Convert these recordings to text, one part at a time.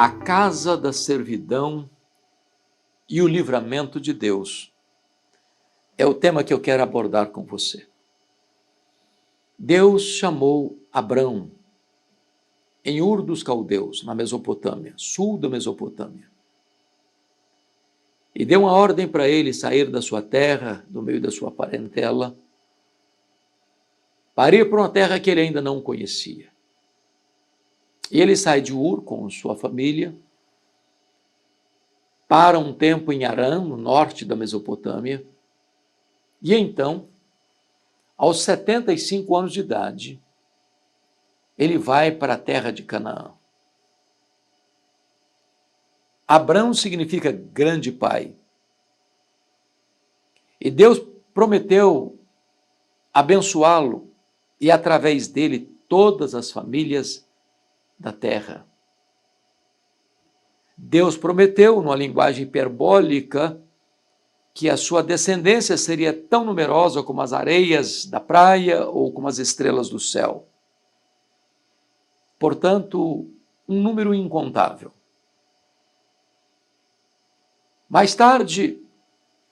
A casa da servidão e o livramento de Deus é o tema que eu quero abordar com você. Deus chamou Abrão em Ur dos Caldeus, na Mesopotâmia, sul da Mesopotâmia, e deu uma ordem para ele sair da sua terra, do meio da sua parentela, para ir para uma terra que ele ainda não conhecia. E ele sai de Ur com sua família, para um tempo em Harã, no norte da Mesopotâmia, e então, aos 75 anos de idade, ele vai para a terra de Canaã. Abrão significa grande pai. E Deus prometeu abençoá-lo e, através dele, todas as famílias da terra. Deus prometeu, numa linguagem hiperbólica, que a sua descendência seria tão numerosa como as areias da praia ou como as estrelas do céu. Portanto, um número incontável. Mais tarde,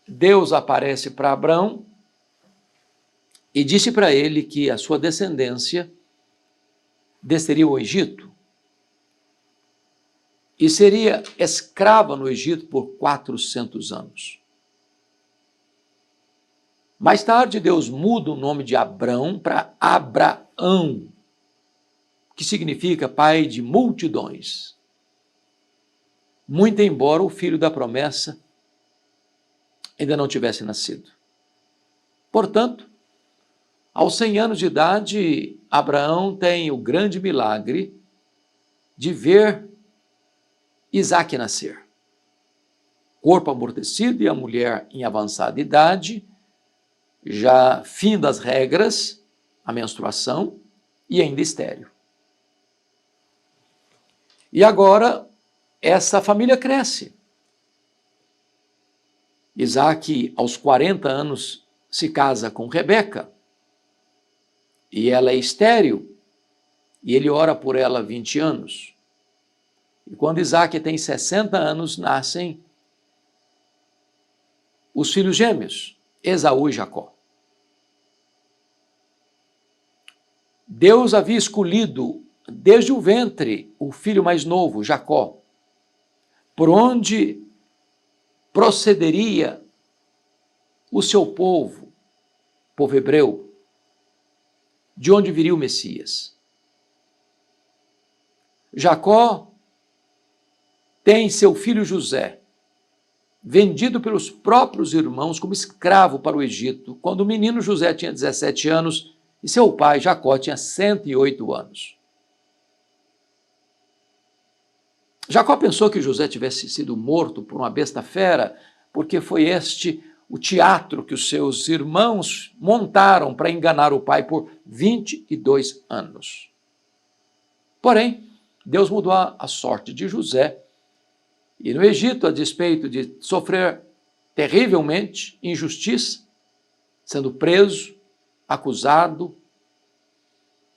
Deus aparece para Abrão e disse para ele que a sua descendência desceria ao Egito e seria escrava no Egito por 400 anos. Mais tarde, Deus muda o nome de Abrão para Abraão, que significa pai de multidões, muito embora o filho da promessa ainda não tivesse nascido. Portanto, aos 100 anos de idade, Abraão tem o grande milagre de ver Isaque nascer. Corpo amortecido e a mulher em avançada idade, já fim das regras, a menstruação, e ainda estéril. E agora, essa família cresce. Isaque, aos 40 anos, se casa com Rebeca, e ela é estéril, e ele ora por ela 20 anos. E quando Isaque tem 60 anos, nascem os filhos gêmeos, Esaú e Jacó. Deus havia escolhido desde o ventre o filho mais novo, Jacó, por onde procederia o seu povo hebreu, de onde viria o Messias. Jacó tem seu filho José, vendido pelos próprios irmãos como escravo para o Egito, quando o menino José tinha 17 anos e seu pai, Jacó, tinha 108 anos. Jacó pensou que José tivesse sido morto por uma besta fera, porque foi este o teatro que os seus irmãos montaram para enganar o pai por 22 anos. Porém, Deus mudou a sorte de José, e no Egito, a despeito de sofrer terrivelmente injustiça, sendo preso, acusado,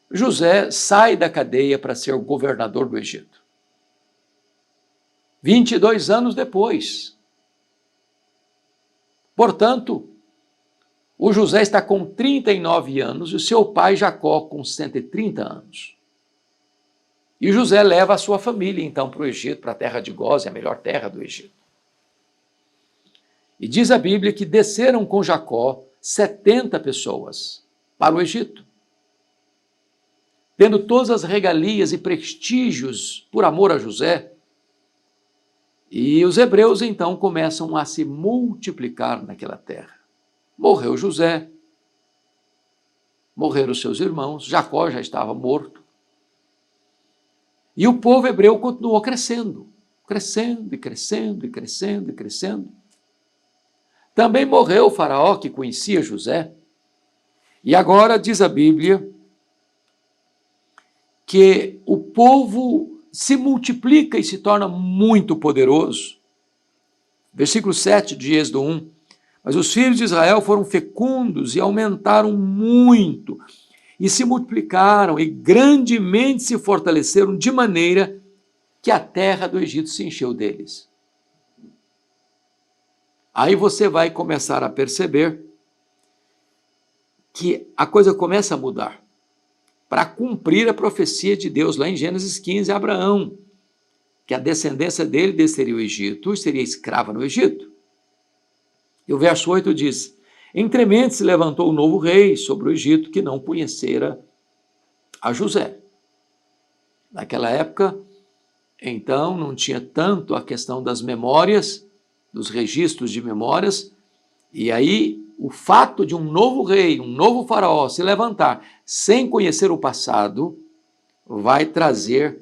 José sai da cadeia para ser o governador do Egito. 22 anos depois. Portanto, o José está com 39 anos e o seu pai Jacó com 130 anos. E José leva a sua família, então, para o Egito, para a terra de Gósen, a melhor terra do Egito. E diz a Bíblia que desceram com Jacó 70 pessoas para o Egito, tendo todas as regalias e prestígios por amor a José. E os hebreus, então, começam a se multiplicar naquela terra. Morreu José, morreram seus irmãos, Jacó já estava morto. E o povo hebreu continuou crescendo, crescendo e crescendo e crescendo e crescendo. Também morreu o faraó que conhecia José. E agora diz a Bíblia que o povo se multiplica e se torna muito poderoso. Versículo 7 de Êxodo 1. Mas os filhos de Israel foram fecundos e aumentaram muito, e se multiplicaram e grandemente se fortaleceram, de maneira que a terra do Egito se encheu deles. Aí você vai começar a perceber que a coisa começa a mudar. Para cumprir a profecia de Deus lá em Gênesis 15, Abraão, que a descendência dele desceria o Egito e seria escrava no Egito. E o verso 8 diz: entremente se levantou um novo rei sobre o Egito que não conhecera a José. Naquela época, então, não tinha tanto a questão das memórias, dos registros de memórias, e aí o fato de um novo rei, um novo faraó se levantar sem conhecer o passado, vai trazer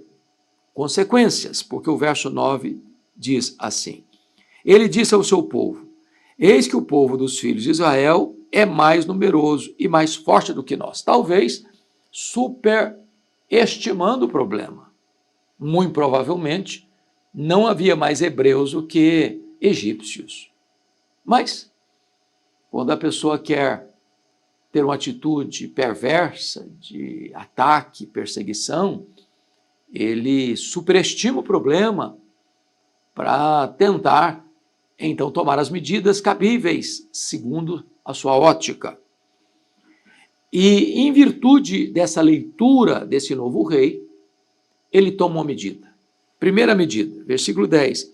consequências, porque o verso 9 diz assim: ele disse ao seu povo: eis que o povo dos filhos de Israel é mais numeroso e mais forte do que nós. Talvez superestimando o problema. Muito provavelmente não havia mais hebreus do que egípcios. Mas, quando a pessoa quer ter uma atitude perversa de ataque, perseguição, ele superestima o problema para tentar, então, tomar as medidas cabíveis, segundo a sua ótica. E, em virtude dessa leitura desse novo rei, ele toma uma medida. Primeira medida, versículo 10.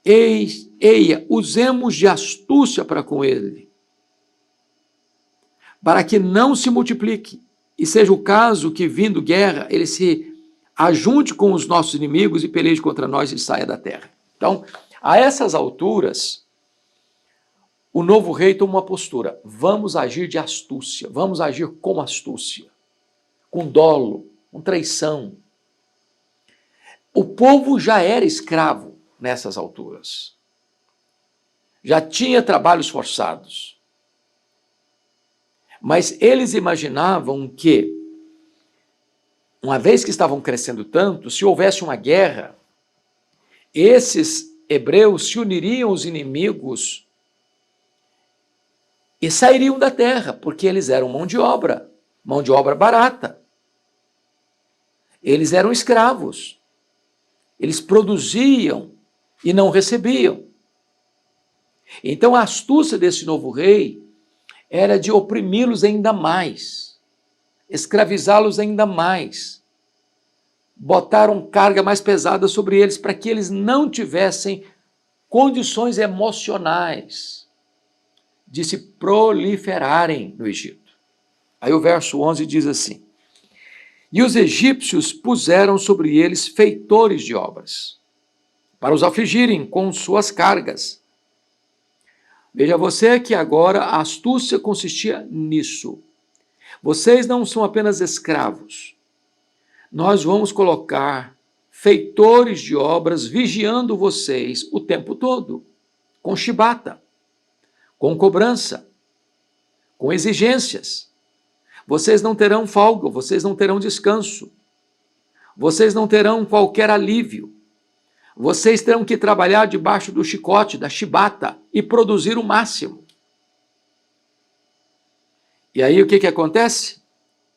Eia, usemos de astúcia para com ele, para que não se multiplique, e seja o caso que, vindo guerra, ele se ajunte com os nossos inimigos e peleje contra nós e saia da terra. Então, a essas alturas, o novo rei toma uma postura: vamos agir de astúcia, vamos agir com astúcia, com dolo, com traição. O povo já era escravo nessas alturas. Já tinha trabalhos forçados. Mas eles imaginavam que, uma vez que estavam crescendo tanto, se houvesse uma guerra, esses hebreus se uniriam aos inimigos e sairiam da terra, porque eles eram mão de obra barata. Eles eram escravos. Eles produziam e não recebiam. Então a astúcia desse novo rei era de oprimi-los ainda mais, escravizá-los ainda mais, botaram carga mais pesada sobre eles para que eles não tivessem condições emocionais de se proliferarem no Egito. Aí o verso 11 diz assim: e os egípcios puseram sobre eles feitores de obras, para os afligirem com suas cargas. Veja você que agora a astúcia consistia nisso. Vocês não são apenas escravos. Nós vamos colocar feitores de obras vigiando vocês o tempo todo, com chibata, com cobrança, com exigências. Vocês não terão folga, vocês não terão descanso, vocês não terão qualquer alívio. Vocês terão que trabalhar debaixo do chicote, da chibata, e produzir o máximo. E aí o que acontece?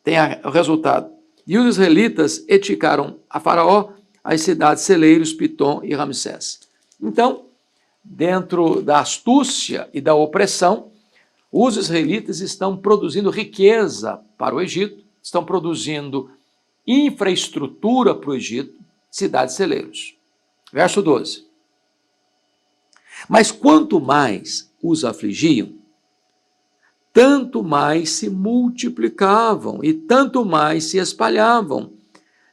Tem o resultado. E os israelitas edificaram a Faraó as cidades celeiros, Pitom e Ramsés. Então, dentro da astúcia e da opressão, os israelitas estão produzindo riqueza para o Egito, estão produzindo infraestrutura para o Egito, cidades celeiros. Verso 12. Mas quanto mais os afligiam, tanto mais se multiplicavam e tanto mais se espalhavam,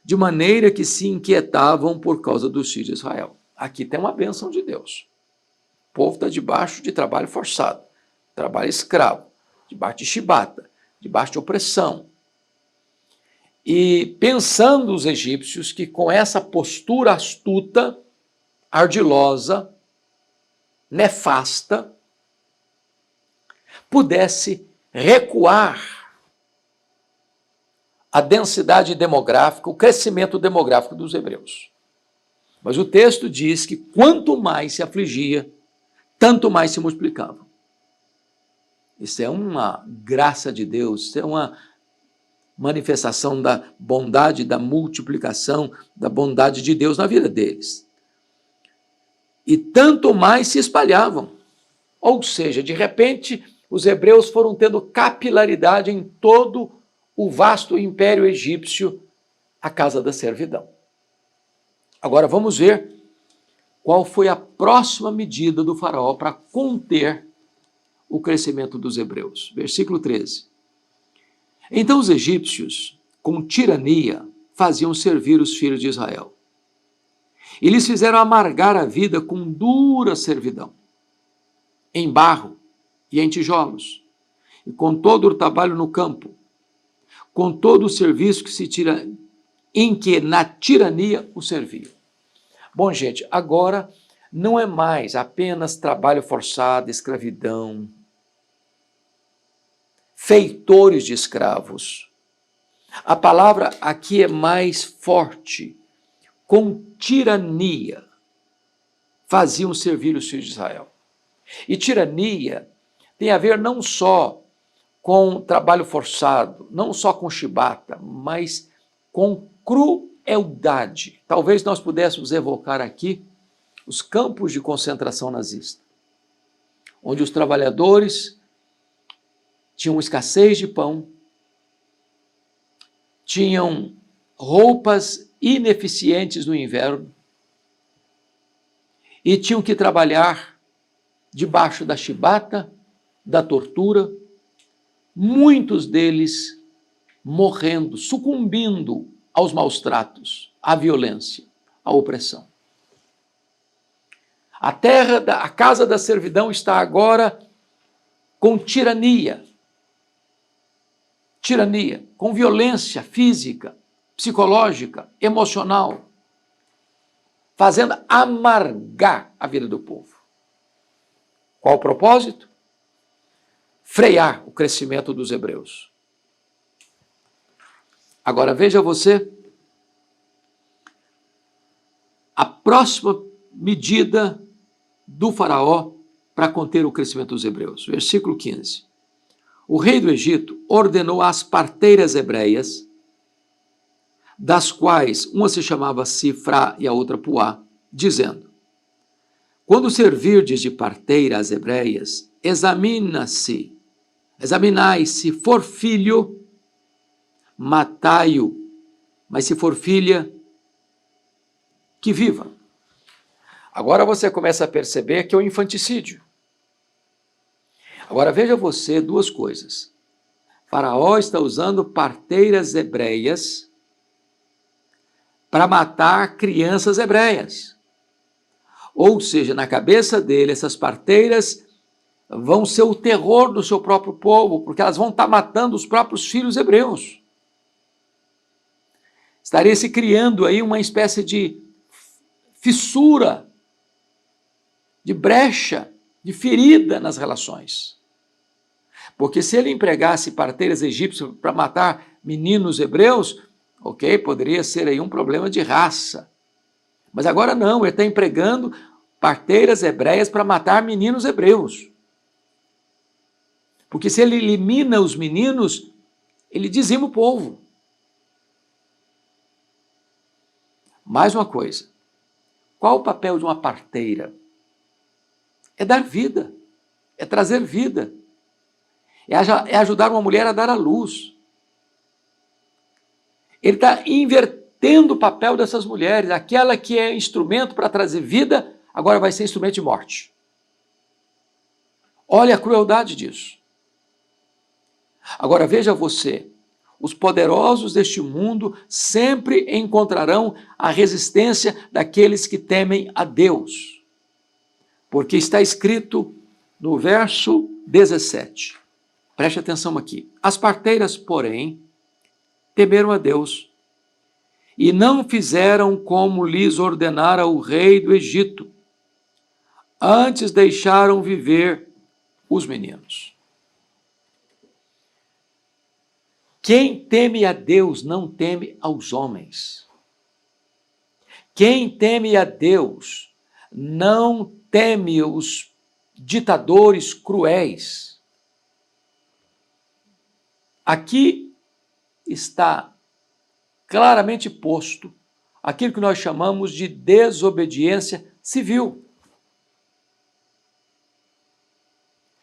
de maneira que se inquietavam por causa dos filhos de Israel. Aqui tem uma bênção de Deus. O povo está debaixo de trabalho forçado, trabalho escravo, debaixo de chibata, debaixo de opressão. E pensando os egípcios que com essa postura astuta, ardilosa, nefasta, pudesse recuar a densidade demográfica, o crescimento demográfico dos hebreus. Mas o texto diz que quanto mais se afligia, tanto mais se multiplicavam. Isso é uma graça de Deus, isso é uma manifestação da bondade, da multiplicação, da bondade de Deus na vida deles. E tanto mais se espalhavam. Ou seja, de repente, os hebreus foram tendo capilaridade em todo o vasto império egípcio, a casa da servidão. Agora vamos ver qual foi a próxima medida do faraó para conter o crescimento dos hebreus. Versículo 13. Então os egípcios, com tirania, faziam servir os filhos de Israel. E lhes fizeram amargar a vida com dura servidão, em barro e em tijolos, e com todo o trabalho no campo, com todo o serviço que se tira, em que na tirania o serviam. Bom, gente, agora não é mais apenas trabalho forçado, escravidão, feitores de escravos. A palavra aqui é mais forte. Com tirania faziam servir os filhos de Israel. E tirania tem a ver não só com trabalho forçado, não só com chibata, mas com crueldade. Talvez nós pudéssemos evocar aqui os campos de concentração nazista, onde os trabalhadores tinham escassez de pão, tinham roupas ineficientes no inverno e tinham que trabalhar debaixo da chibata, da tortura, muitos deles morrendo, sucumbindo aos maus tratos, à violência, à opressão. A casa da servidão está agora com tirania, com violência física, psicológica, emocional, fazendo amargar a vida do povo. Qual o propósito? Frear o crescimento dos hebreus. Agora veja você a próxima medida do faraó para conter o crescimento dos hebreus. Versículo 15. O rei do Egito ordenou às parteiras hebreias, das quais uma se chamava Sifrá e a outra Puá, dizendo: quando servirdes de parteira às hebreias, examinai se for filho, matai-o, mas se for filha, que viva. Agora você começa a perceber que é o infanticídio. Agora veja você duas coisas. Faraó está usando parteiras hebreias para matar crianças hebreias. Ou seja, na cabeça dele, essas parteiras vão ser o terror do seu próprio povo, porque elas vão estar matando os próprios filhos hebreus. Estaria se criando aí uma espécie de fissura, de brecha, de ferida nas relações. Porque se ele empregasse parteiras egípcias para matar meninos hebreus, ok, poderia ser aí um problema de raça. Mas agora não, ele está empregando parteiras hebreias para matar meninos hebreus. Porque se ele elimina os meninos, ele dizima o povo. Mais uma coisa, qual o papel de uma parteira? É dar vida, é trazer vida, é ajudar uma mulher a dar à luz. Ele está invertendo o papel dessas mulheres, aquela que é instrumento para trazer vida, agora vai ser instrumento de morte. Olha a crueldade disso. Agora veja você, os poderosos deste mundo sempre encontrarão a resistência daqueles que temem a Deus. Porque está escrito no verso 17. Preste atenção aqui. As parteiras, porém, temeram a Deus e não fizeram como lhes ordenara o rei do Egito. Antes deixaram viver os meninos. Quem teme a Deus não teme aos homens. Quem teme a Deus não teme os ditadores cruéis. Aqui está claramente posto aquilo que nós chamamos de desobediência civil.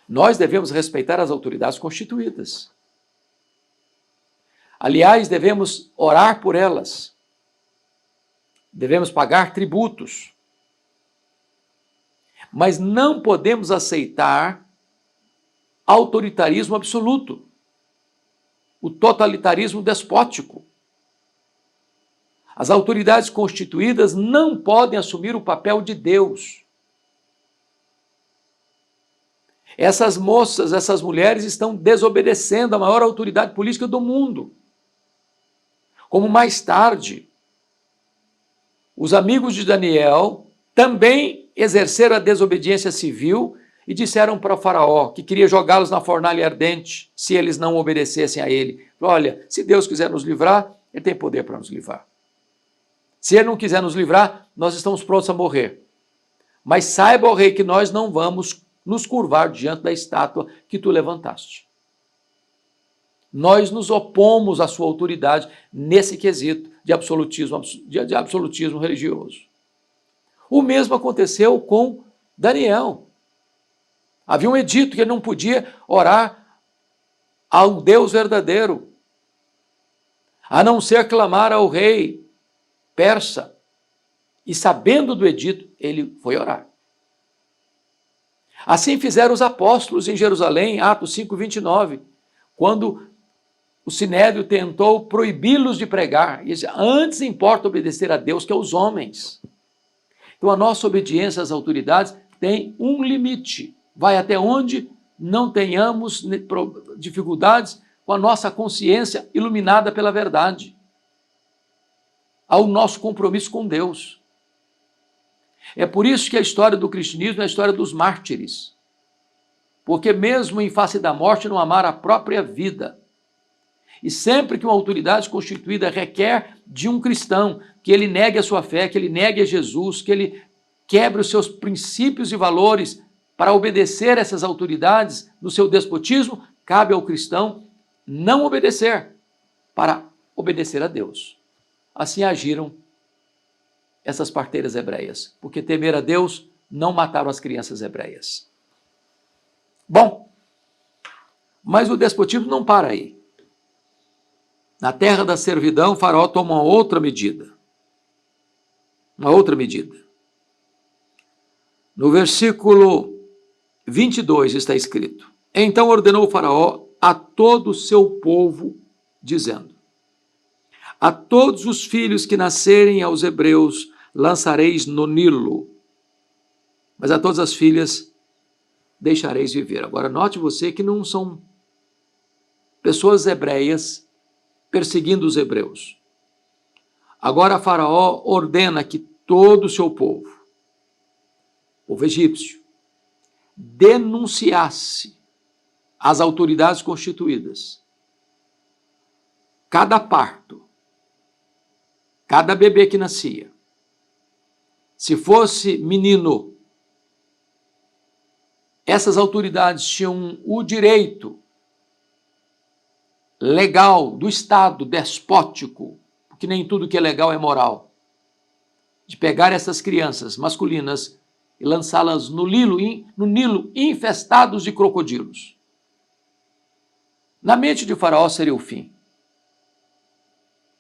Nós devemos respeitar as autoridades constituídas. Aliás, devemos orar por elas. Devemos pagar tributos. Mas não podemos aceitar autoritarismo absoluto, o totalitarismo despótico. As autoridades constituídas não podem assumir o papel de Deus. Essas moças, essas mulheres estão desobedecendo a maior autoridade política do mundo. Como mais tarde, os amigos de Daniel também exerceram a desobediência civil e disseram para o faraó que queria jogá-los na fornalha ardente se eles não obedecessem a ele. Olha, se Deus quiser nos livrar, ele tem poder para nos livrar. Se ele não quiser nos livrar, nós estamos prontos a morrer. Mas saiba, ó rei, que nós não vamos nos curvar diante da estátua que tu levantaste. Nós nos opomos à sua autoridade nesse quesito de absolutismo religioso. O mesmo aconteceu com Daniel. Havia um edito que ele não podia orar ao Deus verdadeiro, a não ser clamar ao rei persa. E sabendo do edito, ele foi orar. Assim fizeram os apóstolos em Jerusalém, Atos 5:29, quando o Sinédrio tentou proibi-los de pregar. E disse, antes importa obedecer a Deus que aos homens. Então a nossa obediência às autoridades tem um limite. Vai até onde não tenhamos dificuldades com a nossa consciência iluminada pela verdade. Ao nosso compromisso com Deus. É por isso que a história do cristianismo é a história dos mártires. Porque mesmo em face da morte não amaram a própria vida. E sempre que uma autoridade constituída requer de um cristão que ele negue a sua fé, que ele negue a Jesus, que ele quebre os seus princípios e valores para obedecer essas autoridades no seu despotismo, cabe ao cristão não obedecer para obedecer a Deus. Assim agiram essas parteiras hebreias, porque temer a Deus não mataram as crianças hebreias. Bom, mas o despotismo não para aí. Na terra da servidão, o faraó toma uma outra medida. Uma outra medida. No versículo 22 está escrito: então ordenou o faraó a todo o seu povo, dizendo: a todos os filhos que nascerem aos hebreus lançareis no Nilo, mas a todas as filhas deixareis viver. Agora, note você que não são pessoas hebreias perseguindo os hebreus. Agora, Faraó ordena que todo o seu povo egípcio, denunciasse às autoridades constituídas cada parto, cada bebê que nascia. Se fosse menino, essas autoridades tinham o direito legal do Estado despótico, porque nem tudo que é legal é moral, de pegar essas crianças masculinas e lançá-las no Nilo infestados de crocodilos. Na mente de Faraó seria o fim.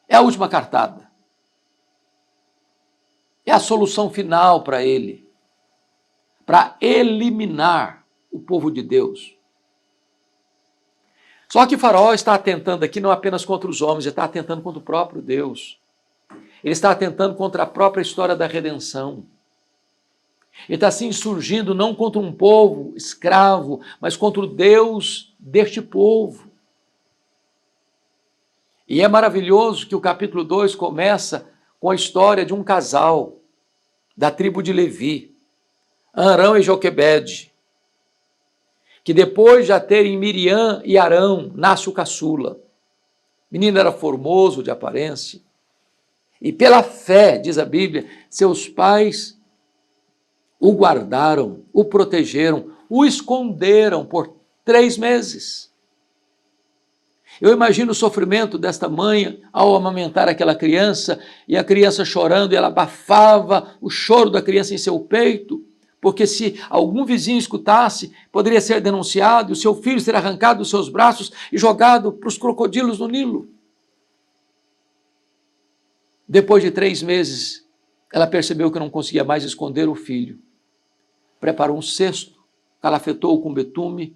É a última cartada. É a solução final para ele, para eliminar o povo de Deus. Só que Faraó está atentando aqui não apenas contra os homens, ele está atentando contra o próprio Deus. Ele está atentando contra a própria história da redenção. Ele está se insurgindo não contra um povo escravo, mas contra o Deus deste povo. E é maravilhoso que o capítulo 2 começa com a história de um casal da tribo de Levi, Arão e Joquebede, que depois de já terem Miriam e Arão, nasce o caçula. O menino era formoso de aparência, e pela fé, diz a Bíblia, seus pais o guardaram, o protegeram, o esconderam por 3 meses. Eu imagino o sofrimento desta mãe ao amamentar aquela criança, e a criança chorando, e ela abafava o choro da criança em seu peito, porque se algum vizinho escutasse, poderia ser denunciado, e o seu filho ser arrancado dos seus braços e jogado para os crocodilos no Nilo. Depois de 3 meses, ela percebeu que não conseguia mais esconder o filho. Preparou um cesto, calafetou-o com betume,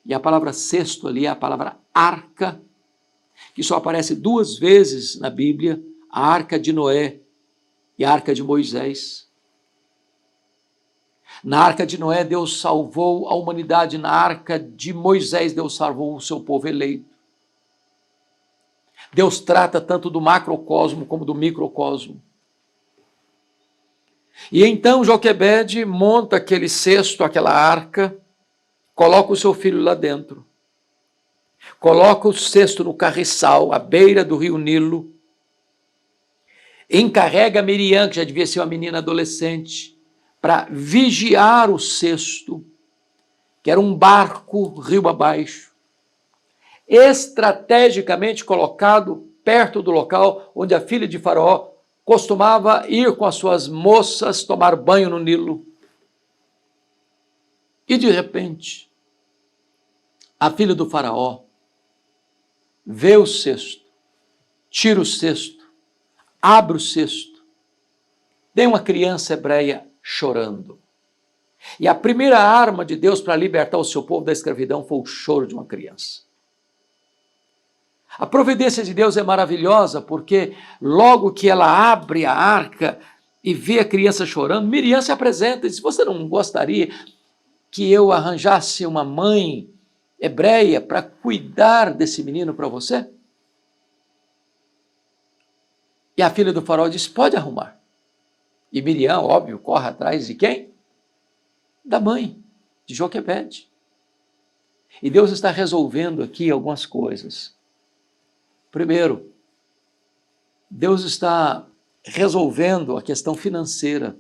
e a palavra cesto ali é a palavra arca, que só aparece 2 vezes na Bíblia, a arca de Noé e a arca de Moisés. Na arca de Noé, Deus salvou a humanidade. Na arca de Moisés, Deus salvou o seu povo eleito. Deus trata tanto do macrocosmo como do microcosmo. E então Joquebede monta aquele cesto, aquela arca, coloca o seu filho lá dentro, coloca o cesto no carriçal, à beira do rio Nilo, encarrega Miriam, que já devia ser uma menina adolescente, para vigiar o cesto, que era um barco rio abaixo, estrategicamente colocado perto do local onde a filha de Faraó costumava ir com as suas moças tomar banho no Nilo. E de repente, a filha do Faraó vê o cesto, tira o cesto, abre o cesto, tem uma criança hebreia chorando. E a primeira arma de Deus para libertar o seu povo da escravidão foi o choro de uma criança. A providência de Deus é maravilhosa, porque logo que ela abre a arca e vê a criança chorando, Miriam se apresenta e diz: você não gostaria que eu arranjasse uma mãe hebreia para cuidar desse menino para você? E a filha do faraó diz: pode arrumar. E Miriam, óbvio, corre atrás de quem? Da mãe, de Joquebede. E Deus está resolvendo aqui algumas coisas. Primeiro, Deus está resolvendo a questão financeira.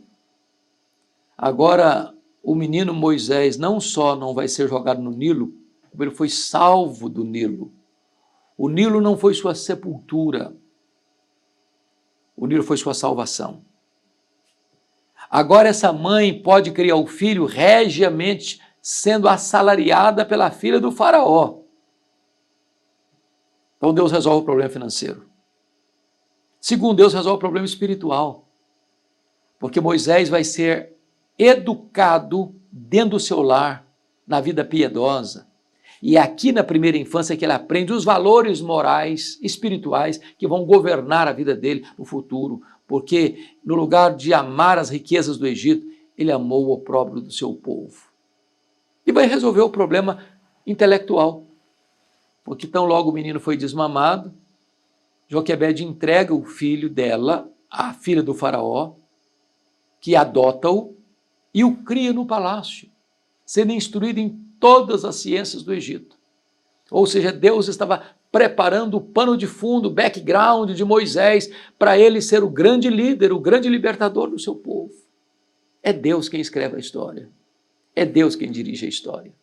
Agora, o menino Moisés não só não vai ser jogado no Nilo, como ele foi salvo do Nilo. O Nilo não foi sua sepultura, o Nilo foi sua salvação. Agora essa mãe pode criar o filho regiamente sendo assalariada pela filha do faraó. Então Deus resolve o problema financeiro. Segundo, Deus resolve o problema espiritual. Porque Moisés vai ser educado dentro do seu lar, na vida piedosa. E é aqui na primeira infância que ele aprende os valores morais, espirituais, que vão governar a vida dele no futuro. Porque no lugar de amar as riquezas do Egito, ele amou o opróbrio do seu povo. E vai resolver o problema intelectual. Porque tão logo o menino foi desmamado, Joquebede entrega o filho dela, a filha do faraó, que adota-o e o cria no palácio, sendo instruído em todas as ciências do Egito. Ou seja, Deus estava preparando o pano de fundo, o background de Moisés, para ele ser o grande líder, o grande libertador do seu povo. É Deus quem escreve a história. É Deus quem dirige a história.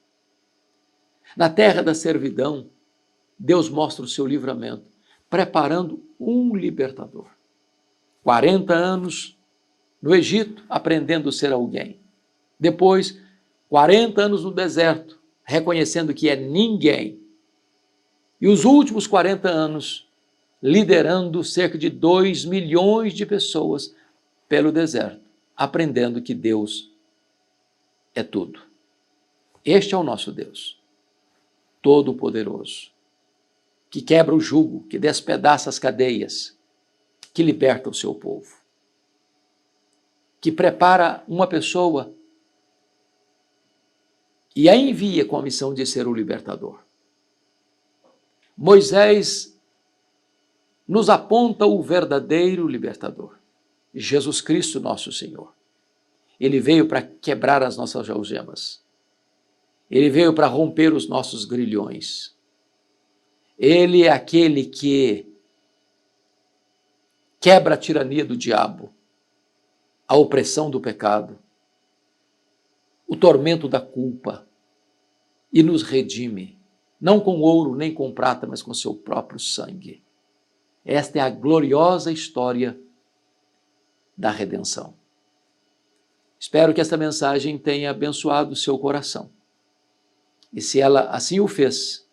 Na terra da servidão, Deus mostra o seu livramento, preparando um libertador. 40 anos no Egito, aprendendo a ser alguém. Depois, 40 anos no deserto, reconhecendo que é ninguém. E os últimos 40 anos, liderando cerca de 2 milhões de pessoas pelo deserto, aprendendo que Deus é tudo. Este é o nosso Deus, todo-poderoso, que quebra o jugo, que despedaça as cadeias, que liberta o seu povo, que prepara uma pessoa e a envia com a missão de ser o libertador. Moisés nos aponta o verdadeiro libertador, Jesus Cristo, nosso Senhor. Ele veio para quebrar as nossas algemas. Ele veio para romper os nossos grilhões. Ele é aquele que quebra a tirania do diabo, a opressão do pecado, o tormento da culpa e nos redime. não com ouro nem com prata, mas com seu próprio sangue. Esta é a gloriosa história da redenção. Espero que esta mensagem tenha abençoado o seu coração. E se ela assim o fez,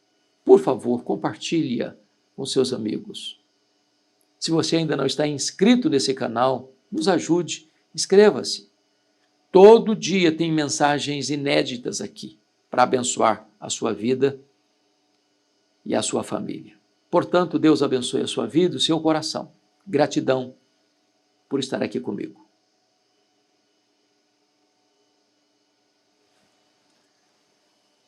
por favor, compartilhe-a com seus amigos. Se você ainda não está inscrito nesse canal, nos ajude, inscreva-se. Todo dia tem mensagens inéditas aqui para abençoar a sua vida e a sua família. Portanto, Deus abençoe a sua vida e o seu coração. Gratidão por estar aqui comigo.